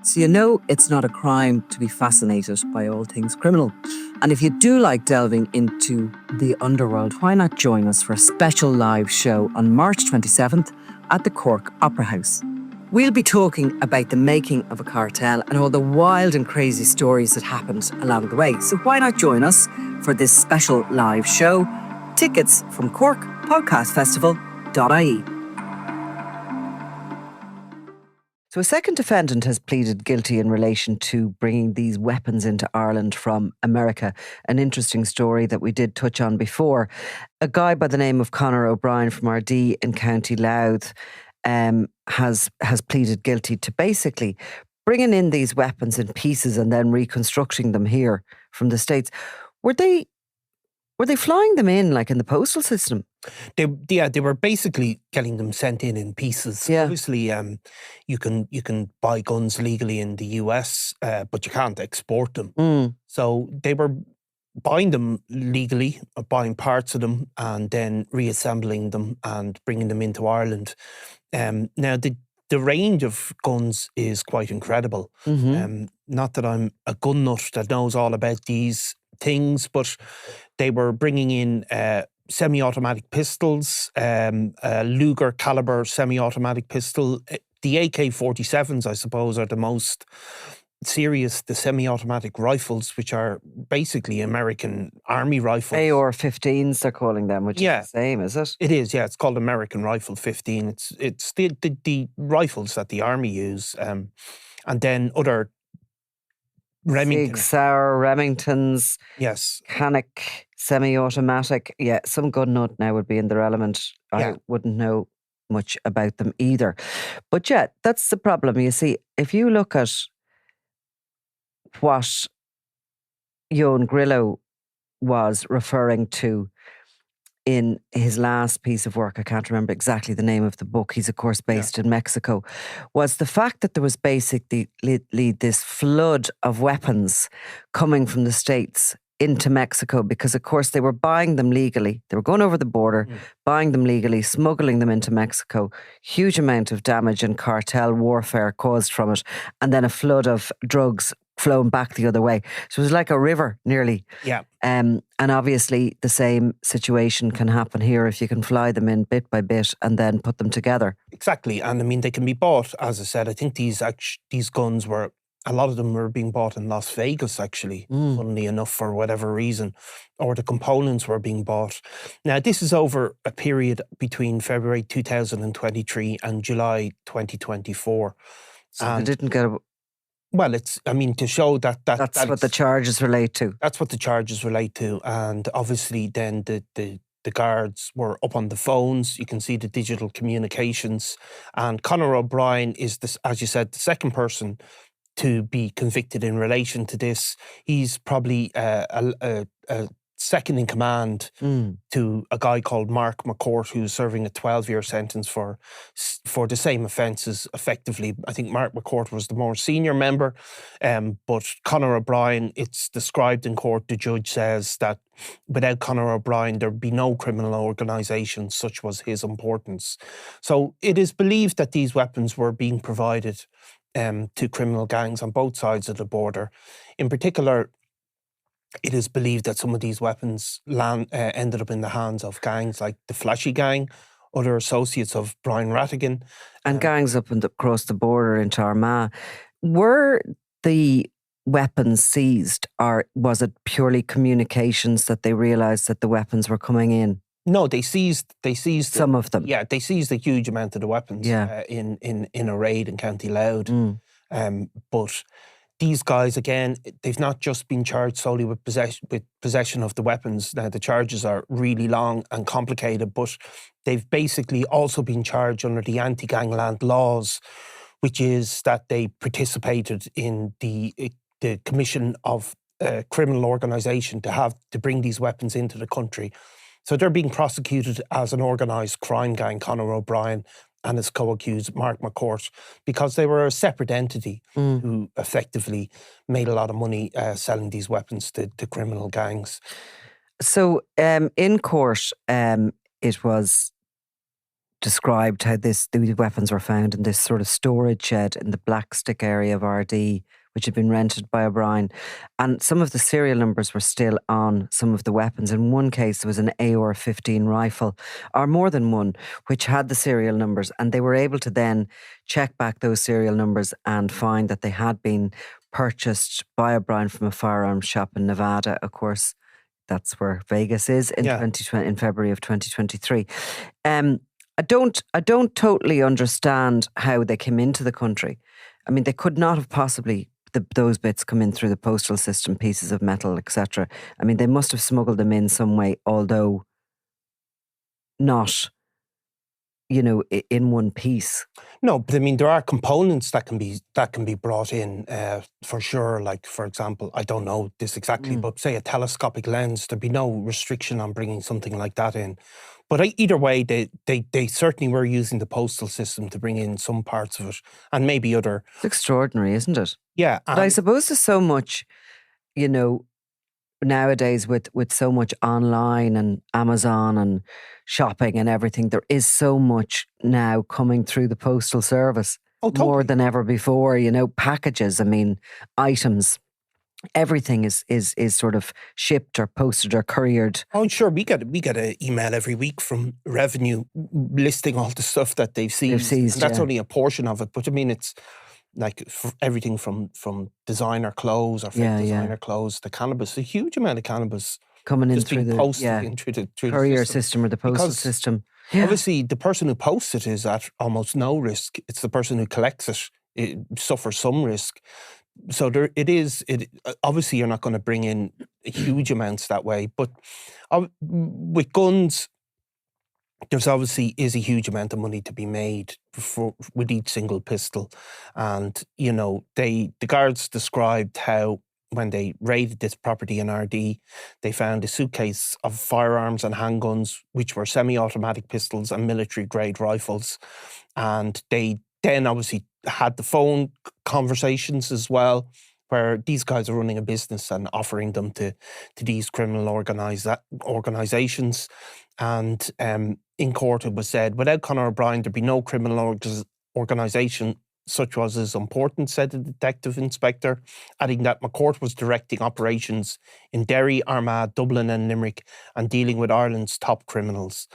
So you know it's not a crime to be fascinated by all things criminal. And if you do like delving into the underworld, why not join us for a special live show on March 27th at the Cork Opera House? We'll be talking about the making of a cartel and all the wild and crazy stories that happened along the way. So why not join us for this special live show? Tickets from corkpodcastfestival.ie. So a second defendant has pleaded guilty in relation to bringing these weapons into Ireland from America. An interesting story that we did touch on before. A guy by the name of Conor O'Brien from Ardee in County Louth has pleaded guilty to basically bringing in these weapons in pieces and then reconstructing them here from the States. Were they flying them in like in the postal system? They were basically getting them sent in pieces. Yeah. Obviously, you can buy guns legally in the US, but you can't export them. So they were buying them legally, or buying parts of them, and then reassembling them and bringing them into Ireland. Now, the range of guns is quite incredible. Not that I'm a gun nut that knows all about these things, but they were bringing in semi-automatic pistols, Luger caliber semi-automatic pistol. The AK-47s, I suppose, are the most serious. The semi-automatic rifles, which are basically American Army rifles. AR-15s, they're calling them, which is the same, is it? It is, yeah. It's called American Rifle 15. It's the rifles that the Army use. And then other Remington. Sig Sauer, Remingtons. Yes. Canic, semi-automatic. Yeah, some gun nut now would be in their element. I wouldn't know much about them either. But yeah, that's the problem. You see, if you look at what Eoin Grillo was referring to in his last piece of work, I can't remember exactly the name of the book, he's of course based in Mexico, was the fact that there was basically this flood of weapons coming from the States into Mexico, because of course they were buying them legally. They were going over the border, buying them legally, smuggling them into Mexico. Huge amount of damage and cartel warfare caused from it. And then a flood of drugs flown back the other way. So it was like a river, nearly. Yeah. And obviously the same situation can happen here if you can fly them in bit by bit and then put them together. Exactly. And I mean, they can be bought, as I said. I think these guns were, a lot of them were being bought in Las Vegas, actually, funnily enough, for whatever reason, or the components were being bought. Now, this is over a period between February 2023 and July 2024. So they didn't get well, it's, I mean, to show that that's what the charges relate to. That's what the charges relate to. And obviously then the guards were up on the phones. You can see the digital communications. And Conor O'Brien is, as you said, the second person to be convicted in relation to this. He's probably a second in command to a guy called Mark McCourt, who's serving a 12-year sentence for the same offences, effectively. I think Mark McCourt was the more senior member, but Conor O'Brien, it's described in court, the judge says that without Conor O'Brien, there'd be no criminal organisation, such was his importance. So it is believed that these weapons were being provided to criminal gangs on both sides of the border. In particular, it is believed that some of these weapons ended up in the hands of gangs like the Flashy Gang, other associates of Brian Rattigan. And gangs up and across the border into Armagh. Were the weapons seized, or was it purely communications that they realised that the weapons were coming in? No, they seized some of them. Yeah, they seized a huge amount of the weapons in a raid in County Louth. But these guys, again, they've not just been charged solely with possession of the weapons. Now, the charges are really long and complicated, but they've basically also been charged under the anti-gangland laws, which is that they participated in the commission of a criminal organisation to bring these weapons into the country. So they're being prosecuted as an organised crime gang, Conor O'Brien and his co-accused Mark McCourt, because they were a separate entity who effectively made a lot of money selling these weapons to criminal gangs. So in court, it was described how these weapons were found in this sort of storage shed in the Blackstick area of RD, which had been rented by O'Brien. And some of the serial numbers were still on some of the weapons. In one case, there was an AR-15 rifle, or more than one, which had the serial numbers. And they were able to then check back those serial numbers and find that they had been purchased by O'Brien from a firearms shop in Nevada, of course. That's where Vegas is in 2020, in February of 2023. I don't totally understand how they came into the country. I mean, they could not have possibly those bits come in through the postal system, pieces of metal, etc. I mean, they must have smuggled them in some way, although not, in one piece. No, but I mean, there are components that can be brought in for sure. Like, for example, I don't know this exactly, but say a telescopic lens, there'd be no restriction on bringing something like that in. But either way, they certainly were using the postal system to bring in some parts of it, and maybe other. It's extraordinary, isn't it? Yeah. But I suppose there's so much, nowadays with so much online and Amazon and shopping and everything, there is so much now coming through the postal service. Oh, totally. More than ever before, packages, items. Everything is sort of shipped or posted or couriered. Oh, sure. We get an email every week from Revenue listing all the stuff that they've seized. And that's only a portion of it. But I mean, it's like everything from designer clothes or designer clothes to cannabis. A huge amount of cannabis coming in through the courier system or the postal system. Yeah. Obviously, the person who posts it is at almost no risk. It's the person who collects it. It suffers some risk. So obviously you're not going to bring in huge amounts that way, but with guns, there's obviously is a huge amount of money to be made with each single pistol. And, the guards described how when they raided this property in RD, they found a suitcase of firearms and handguns, which were semi-automatic pistols and military-grade rifles. And they then obviously had the phone conversations as well, where these guys are running a business and offering them to these criminal organizations. And in court it was said, without Conor O'Brien, there'd be no criminal organization such was his importance, said the detective inspector, adding that McCourt was directing operations in Derry, Armagh, Dublin and Limerick and dealing with Ireland's top criminals.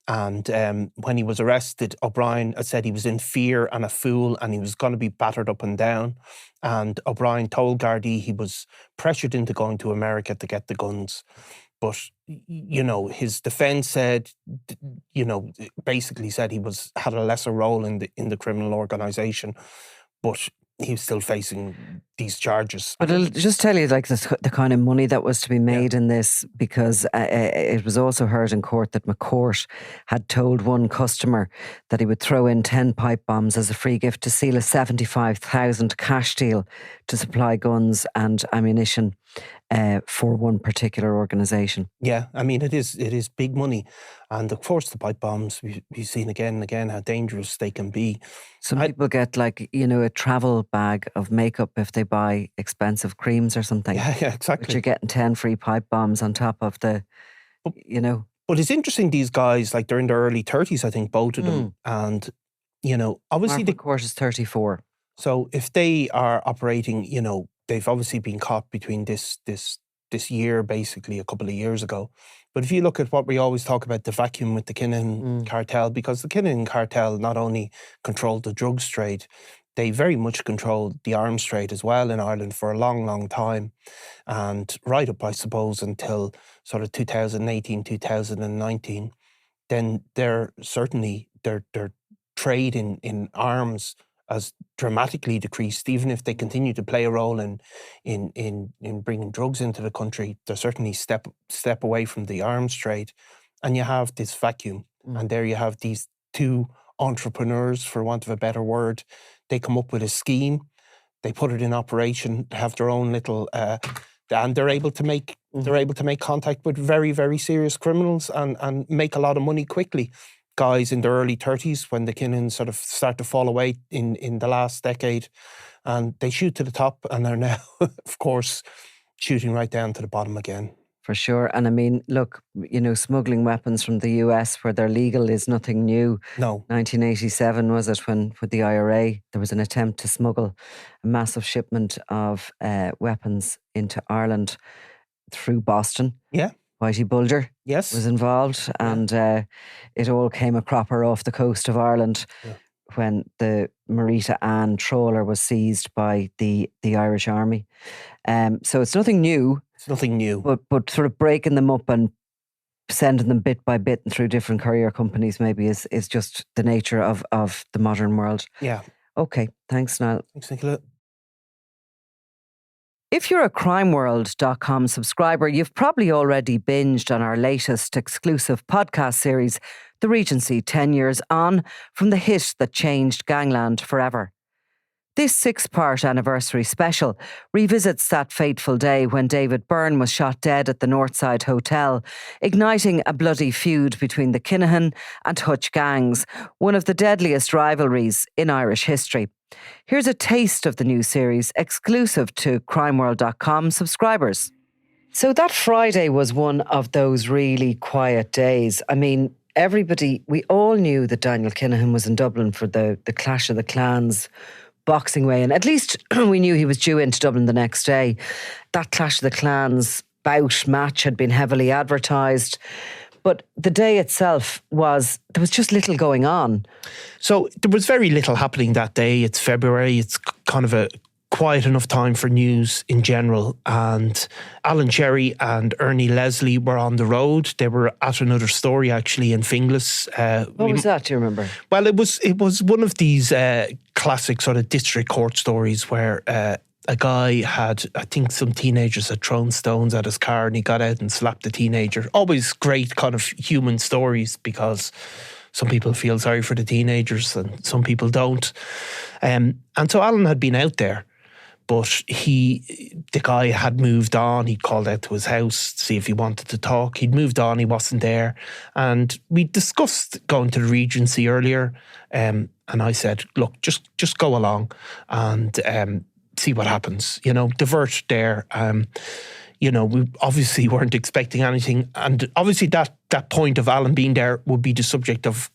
And when he was arrested, O'Brien said he was in fear and a fool and he was going to be battered up and down. And O'Brien told Gardaí he was pressured into going to America to get the guns. But, his defence said, basically said he had a lesser role in the criminal organisation, but he was still facing these charges. But I'll just tell you, the kind of money that was to be made in this, because it was also heard in court that McCourt had told one customer that he would throw in 10 pipe bombs as a free gift to seal a 75,000 cash deal to supply guns and ammunition for one particular organisation. Yeah, I mean, it is big money. And of course, the pipe bombs, we've seen again and again how dangerous they can be. Some people get a travel bag of makeup if they buy expensive creams or something. Yeah, exactly. But you're getting 10 free pipe bombs on top of the, But it's interesting, these guys, they're in their early 30s, I think, both of them. And, obviously... Mark McCourt is 34. So if they are operating, they've obviously been caught between this year, basically, a couple of years ago. But if you look at what we always talk about, the vacuum with the Kinahan cartel, because the Kinahan cartel not only controlled the drugs trade, they very much controlled the arms trade as well in Ireland for a long, long time. And right up, I suppose, until sort of 2018, 2019, then their trade in arms has dramatically decreased. Even if they continue to play a role in bringing drugs into the country, they're certainly step away from the arms trade. And you have this vacuum. And there you have these two entrepreneurs, for want of a better word. They come up with a scheme, they put it in operation, have their own little, and they're able to make contact with very, very serious criminals and make a lot of money quickly. Guys in their early 30s, when the Kinahans sort of start to fall away in the last decade, and they shoot to the top and are now, of course, shooting right down to the bottom again. For sure. And I mean, look, smuggling weapons from the US where they're legal is nothing new. No. 1987 was it when, with the IRA, there was an attempt to smuggle a massive shipment of weapons into Ireland through Boston. Yeah. Whitey Bulger Yes. was involved, and it all came a cropper off the coast of Ireland when the Marita Ann trawler was seized by the Irish Army. So it's nothing new. It's nothing new. But sort of breaking them up and sending them bit by bit and through different courier companies maybe is just the nature of the modern world. Yeah. Okay, thanks, Niall. Thanks, Nicola. If you're a crimeworld.com subscriber, you've probably already binged on our latest exclusive podcast series, The Regency 10 Years On, from the hit that changed gangland forever. This 6-part anniversary special revisits that fateful day when David Byrne was shot dead at the Northside Hotel, igniting a bloody feud between the Kinahan and Hutch gangs, one of the deadliest rivalries in Irish history. Here's a taste of the new series, exclusive to crimeworld.com subscribers. So that Friday was one of those really quiet days. I mean, we all knew that Daniel Kinahan was in Dublin for the Clash of the Clans boxing weigh-in. At least we knew he was due into Dublin the next day. That Clash of the Clans bout match had been heavily advertised. But the day itself there was just little going on. So there was very little happening that day. It's February. It's kind of a quiet enough time for news in general. And Alan Cherry and Ernie Leslie were on the road. They were at another story actually in Finglas. What was that, do you remember? Well, it was one of these classic sort of district court stories where a guy had, I think some teenagers had thrown stones at his car and he got out and slapped the teenager. Always great kind of human stories because some people feel sorry for the teenagers and some people don't. And so Alan had been out there. But the guy had moved on. He called out to his house to see if he wanted to talk. He'd moved on. He wasn't there. And we discussed going to the Regency earlier. And I said, look, just go along and see what happens. Divert there. We obviously weren't expecting anything. And obviously that point of Alan being there would be the subject of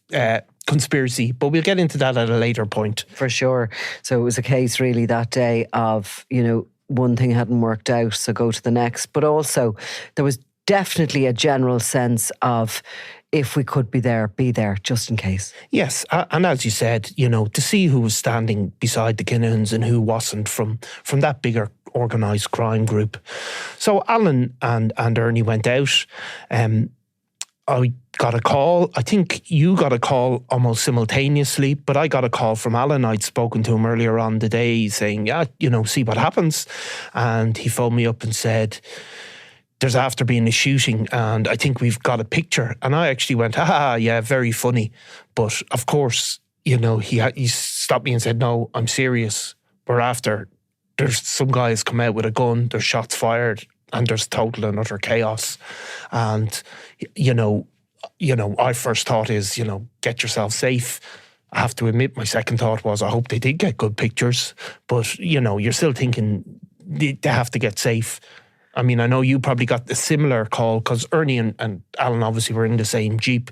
conspiracy, but we'll get into that at a later point. For sure. So it was a case really that day of, one thing hadn't worked out, so go to the next. But also there was definitely a general sense of if we could be there, just in case. Yes, and as you said, to see who was standing beside the Kinahans and who wasn't from that bigger organised crime group. So Alan and Ernie went out. I got a call. I think you got a call almost simultaneously, but I got a call from Alan. I'd spoken to him earlier on the day saying, see what happens. And he phoned me up and said, there's after being a shooting and I think we've got a picture. And I actually went, yeah, very funny. But of course, he stopped me and said, no, I'm serious. We're after, there's some guys come out with a gun, there's shots fired, and there's total and utter chaos. And, our first thought is, get yourself safe. I have to admit, my second thought was, I hope they did get good pictures. But, you're still thinking they have to get safe. I mean, I know you probably got a similar call because Ernie and Alan obviously were in the same Jeep.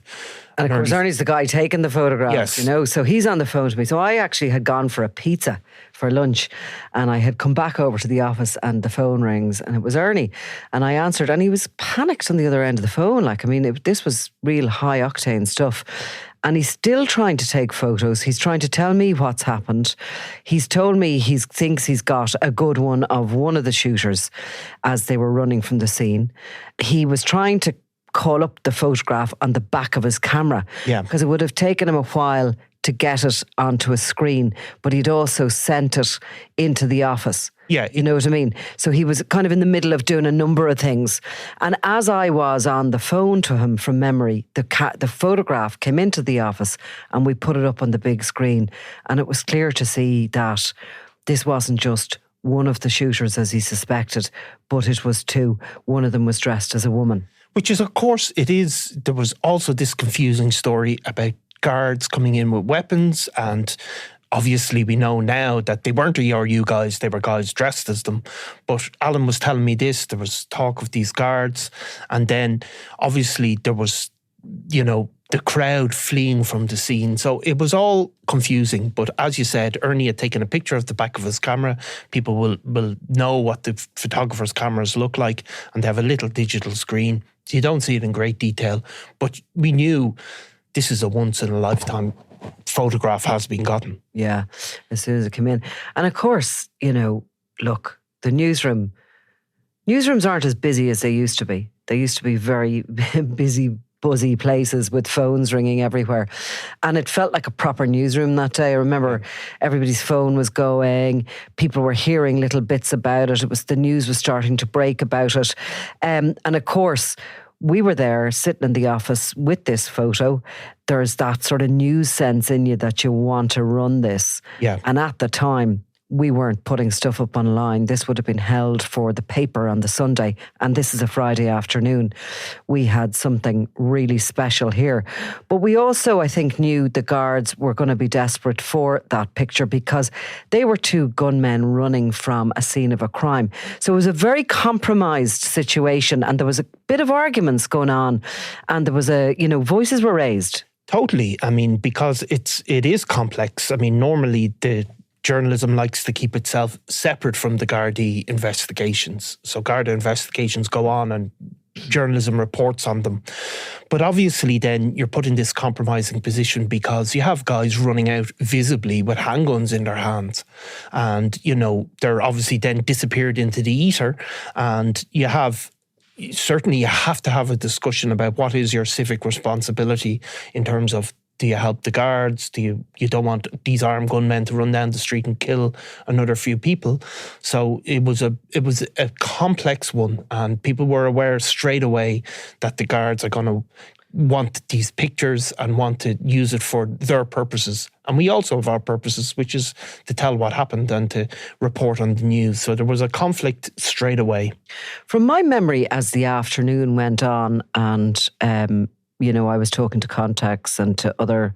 And of course, Ernie's the guy taking the photographs, yes. So he's on the phone to me. So I actually had gone for a pizza for lunch and I had come back over to the office and the phone rings and it was Ernie. And I answered and he was panicked on the other end of the phone. This was real high octane stuff. And he's still trying to take photos. He's trying to tell me what's happened. He's told me he thinks he's got a good one of one of the shooters as they were running from the scene. He was trying to call up the photograph on the back of his camera. Yeah. Because it would have taken him a while to get it onto a screen, but he'd also sent it into the office. Yeah. You know what I mean? So he was kind of in the middle of doing a number of things. And as I was on the phone to him from memory, the photograph came into the office and we put it up on the big screen. And it was clear to see that this wasn't just one of the shooters as he suspected, but it was two. One of them was dressed as a woman. Which is, of course, there was also this confusing story about guards coming in with weapons and obviously we know now that they weren't ERU guys, they were guys dressed as them. But Alan was telling me this, there was talk of these guards, and then obviously there was, the crowd fleeing from the scene. So it was all confusing. But as you said, Ernie had taken a picture of the back of his camera. People will know what the photographer's cameras look like, and they have a little digital screen. You don't see it in great detail, but we knew this is a once-in-a-lifetime photograph has been gotten. Yeah, as soon as it came in. And of course, look, the newsrooms aren't as busy as they used to be. They used to be very busy, buzzy places with phones ringing everywhere. And it felt like a proper newsroom that day. I remember everybody's phone was going. People were hearing little bits about it. The news was starting to break about it. And of course, we were there sitting in the office with this photo. There's that sort of news sense in you that you want to run this. Yeah. And at the time, we weren't putting stuff up online. This would have been held for the paper on the Sunday, and this is a Friday afternoon. We had something really special here. But we also, I think, knew the guards were going to be desperate for that picture because they were two gunmen running from a scene of a crime. So it was a very compromised situation, and there was a bit of arguments going on, and there was voices were raised. Totally. I mean, because it is complex. I mean, normally the journalism likes to keep itself separate from the Gardaí investigations. So Garda investigations go on and journalism reports on them. But obviously then you're put in this compromising position because you have guys running out visibly with handguns in their hands. And, they're obviously then disappeared into the ether. And you have to have a discussion about what is your civic responsibility in terms of, do you help the guards? You don't want these armed gunmen to run down the street and kill another few people. So it was a complex one, and people were aware straight away that the guards are going to want these pictures and want to use it for their purposes. And we also have our purposes, which is to tell what happened and to report on the news. So there was a conflict straight away. From my memory, as the afternoon went on and I was talking to contacts and to other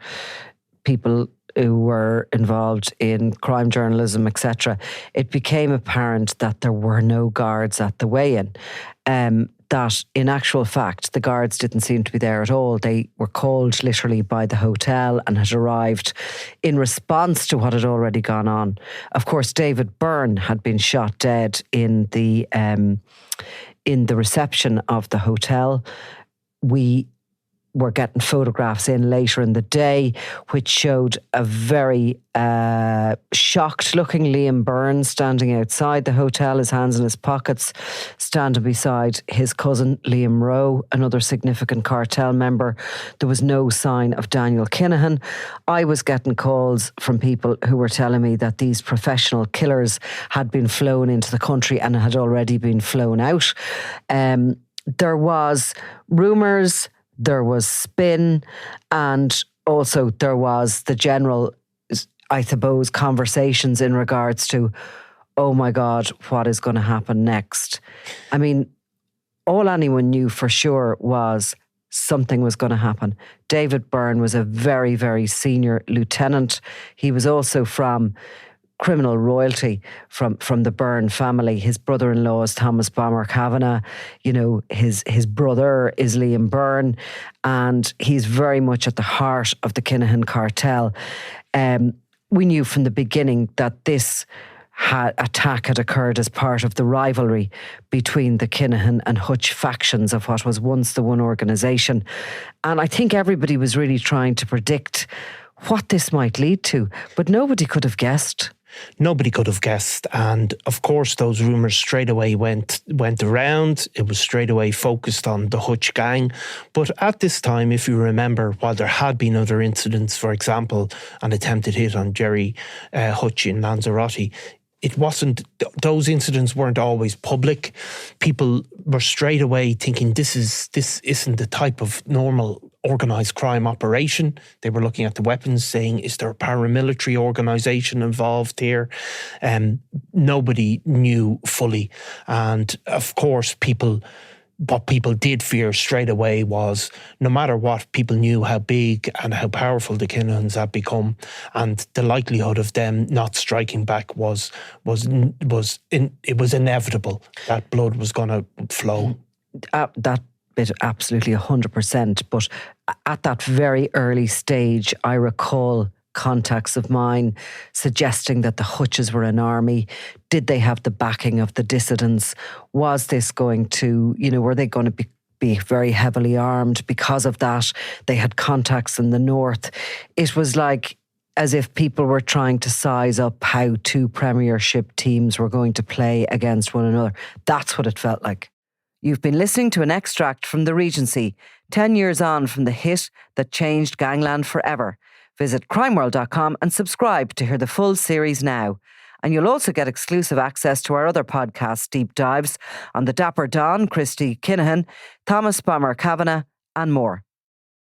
people who were involved in crime journalism, etc., it became apparent that there were no guards at the weigh-in. That in actual fact, the guards didn't seem to be there at all. They were called literally by the hotel and had arrived in response to what had already gone on. Of course, David Byrne had been shot dead in the reception of the hotel. We were getting photographs in later in the day, which showed a very shocked-looking Liam Byrne standing outside the hotel, his hands in his pockets, standing beside his cousin Liam Rowe, another significant cartel member. There was no sign of Daniel Kinahan. I was getting calls from people who were telling me that these professional killers had been flown into the country and had already been flown out. There was rumours, there was spin, and also there was the general, I suppose, conversations in regards to, oh my God, what is going to happen next? I mean, all anyone knew for sure was something was going to happen. David Byrne was a very, very senior lieutenant. He was also from criminal royalty from the Byrne family. His brother-in-law is Thomas Bomber Kavanagh. His brother is Liam Byrne, and he's very much at the heart of the Kinahan cartel. We knew from the beginning that this attack had occurred as part of the rivalry between the Kinahan and Hutch factions of what was once the one organisation. And I think everybody was really trying to predict what this might lead to, but nobody could have guessed. Nobody could have guessed. And of course, those rumours straight away went around. It was straight away focused on the Hutch gang. But at this time, if you remember, while there had been other incidents, for example, an attempted hit on Jerry Hutch in Lanzarote, those incidents weren't always public. People were straight away thinking this isn't the type of normal organised crime operation. They were looking at the weapons, saying, is there a paramilitary organisation involved here? Nobody knew fully. And of course, people what people did fear straight away was, no matter what, people knew how big and how powerful the Kinahans had become, and the likelihood of them not striking back was inevitable. That blood was going to flow. That bit absolutely 100%. But at that very early stage, I recall contacts of mine suggesting that the Hutches were an army. Did they have the backing of the dissidents? Was this going to, were they going to be very heavily armed? Because of that, they had contacts in the north. It was like as if people were trying to size up how two Premiership teams were going to play against one another. That's what it felt like. You've been listening to an extract from The Regency, 10 years on from the hit that changed gangland forever. Visit crimeworld.com and subscribe to hear the full series now. And you'll also get exclusive access to our other podcast deep dives on the Dapper Don, Christy Kinahan, Thomas Bomber Kavanagh, and more.